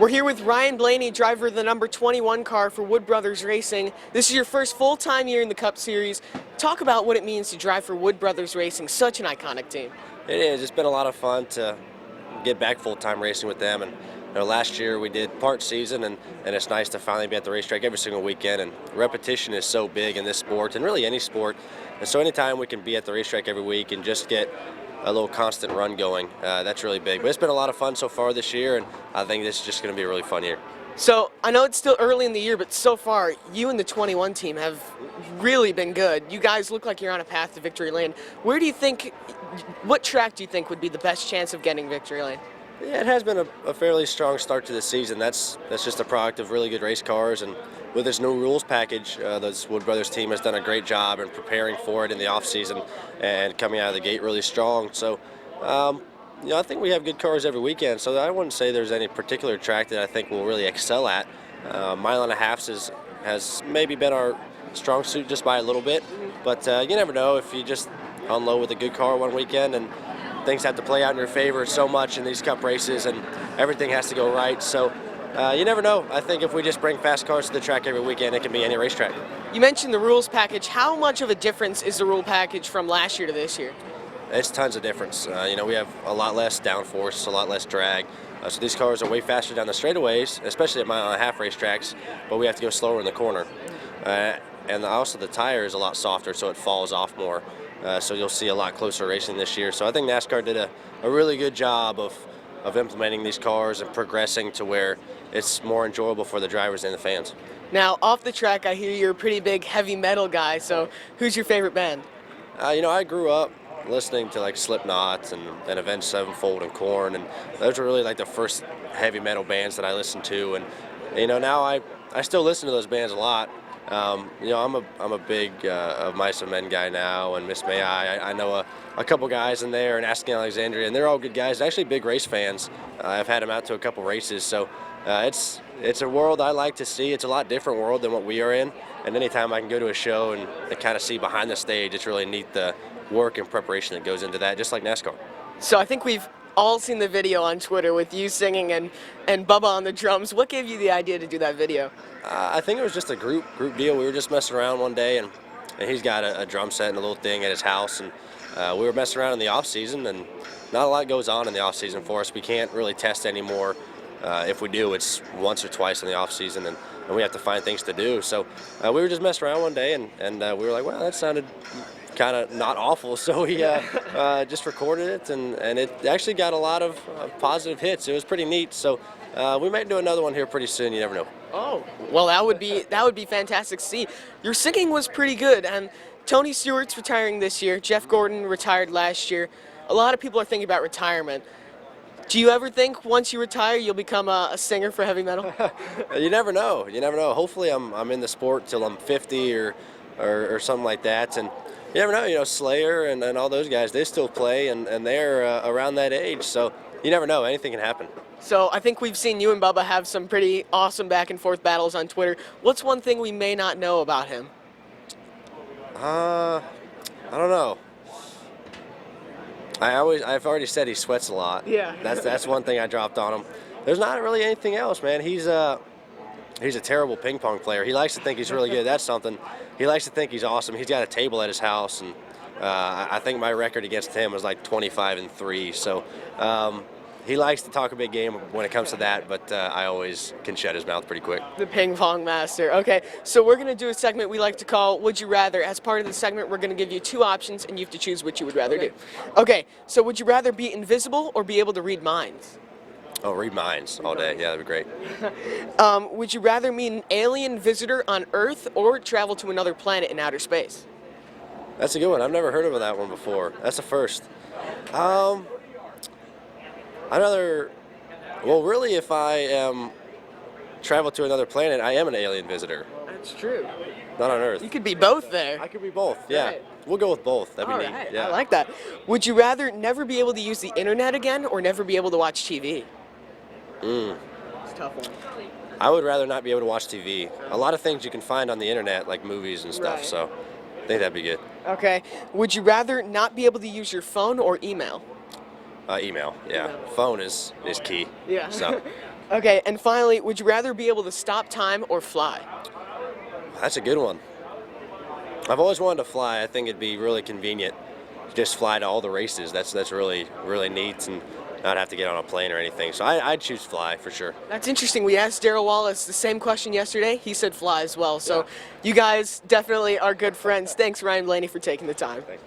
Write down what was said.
We're here with Ryan Blaney, driver of the number 21 car for Wood Brothers Racing. This is your first full-time year in the Cup Series. Talk about what it means to drive for Wood Brothers Racing, such an iconic team. It is. It's been a lot of fun to get back full-time racing with them. And last year we did part season, and it's nice to finally be at the racetrack every single weekend. And repetition is so big in this sport, and really any sport. And so anytime we can be at the racetrack every week and just get a little constant run going, that's really big. But it's been a lot of fun so far this year, and I think this is just going to be a really fun year. So I know it's still early in the year, but so far you and the 21 team have really been good. You guys look like you're on a path to victory lane. What track do you think would be the best chance of getting victory lane? Yeah, it has been a fairly strong start to the season. That's just a product of really good race cars, and with this new rules package, this Wood Brothers team has done a great job in preparing for it in the off season and coming out of the gate really strong. So, I think we have good cars every weekend. So I wouldn't say there's any particular track that I think we'll really excel at. Mile and a half has maybe been our strong suit just by a little bit, but you never know if you just unload with a good car one weekend and things have to play out in your favor so much in these Cup races, and everything has to go right. So you never know. I think if we just bring fast cars to the track every weekend, it can be any racetrack. You mentioned the rules package. How much of a difference is the rule package from last year to this year? It's tons of difference. We have a lot less downforce, a lot less drag. So these cars are way faster down the straightaways, especially at mile and a half racetracks, but we have to go slower in the corner. And also the tire is a lot softer, so it falls off more. So you'll see a lot closer racing this year. So I think NASCAR did a really good job of implementing these cars and progressing to where it's more enjoyable for the drivers and the fans. Now, off the track, I hear you're a pretty big heavy metal guy, so who's your favorite band? I grew up listening to like Slipknot and Avenged Sevenfold and Korn, and those were really like the first heavy metal bands that I listened to. And now I still listen to those bands a lot. I'm a big Mice and Men guy now, and Miss May I know a couple guys in there, and Asking Alexandria, and they're all good guys. Actually, big race fans. I've had them out to a couple races, so it's a world I like to see. It's a lot different world than what we are in, and anytime I can go to a show and kind of see behind the stage, it's really neat the work and preparation that goes into that, just like NASCAR. So I think we've all seen the video on Twitter with you singing and Bubba on the drums. What gave you the idea to do that video? I think it was just a group deal. We were just messing around one day, and he's got a drum set and a little thing at his house, and we were messing around in the off season, and not a lot goes on in the off season for us. We can't really test anymore. If we do, it's once or twice in the off season, and we have to find things to do. So we were just messing around one day, and we were like, well, that sounded kind of not awful, so we just recorded it, and it actually got a lot of positive hits. It was pretty neat. So we might do another one here pretty soon. You never know. Oh, well, that would be fantastic to see. Your singing was pretty good, and Tony Stewart's retiring this year. Jeff Gordon retired last year. A lot of people are thinking about retirement. Do you ever think once you retire you'll become a singer for heavy metal? You never know. You never know. Hopefully I'm in the sport till I'm 50 or something like that, and you never know. Slayer and all those guys, they still play, and they're around that age, so you never know. Anything can happen. So I think we've seen you and Bubba have some pretty awesome back and forth battles on Twitter. What's one thing we may not know about him? I don't know. I've already said he sweats a lot. Yeah. That's one thing I dropped on him. There's not really anything else, man. He's a terrible ping pong player. He likes to think he's really good. That's something. He likes to think he's awesome. He's got a table at his house, and I think my record against him was like 25-3. So he likes to talk a big game when it comes to that, but I always can shut his mouth pretty quick. The ping pong master. Okay, so we're going to do a segment we like to call Would You Rather. As part of the segment, we're going to give you two options, and you have to choose which you would rather do. Okay, so would you rather be invisible or be able to read minds? Oh, read minds all day. Yeah, that'd be great. Would you rather meet an alien visitor on Earth or travel to another planet in outer space? That's a good one. I've never heard of that one before. That's the first. Really, if I travel to another planet, I am an alien visitor. That's true. Not on Earth. You could be both there. I could be both, yeah. Right. We'll go with both. That'd be All neat. right. Yeah. I like that. Would you rather never be able to use the internet again or never be able to watch TV? It's a tough one. I would rather not be able to watch TV. A lot of things you can find on the internet, like movies and stuff, Right. so I think that'd be good. Okay. Would you rather not be able to use your phone or email? Email, yeah. Phone is key. Yeah. So, Okay, and finally, would you rather be able to stop time or fly? That's a good one. I've always wanted to fly. I think it'd be really convenient to just fly to all the races. That's really neat and not have to get on a plane or anything. So I'd choose fly for sure. That's interesting. We asked Darrell Wallace the same question yesterday. He said fly as well. So you guys definitely are good friends. Thanks, Ryan Blaney, for taking the time. Thanks.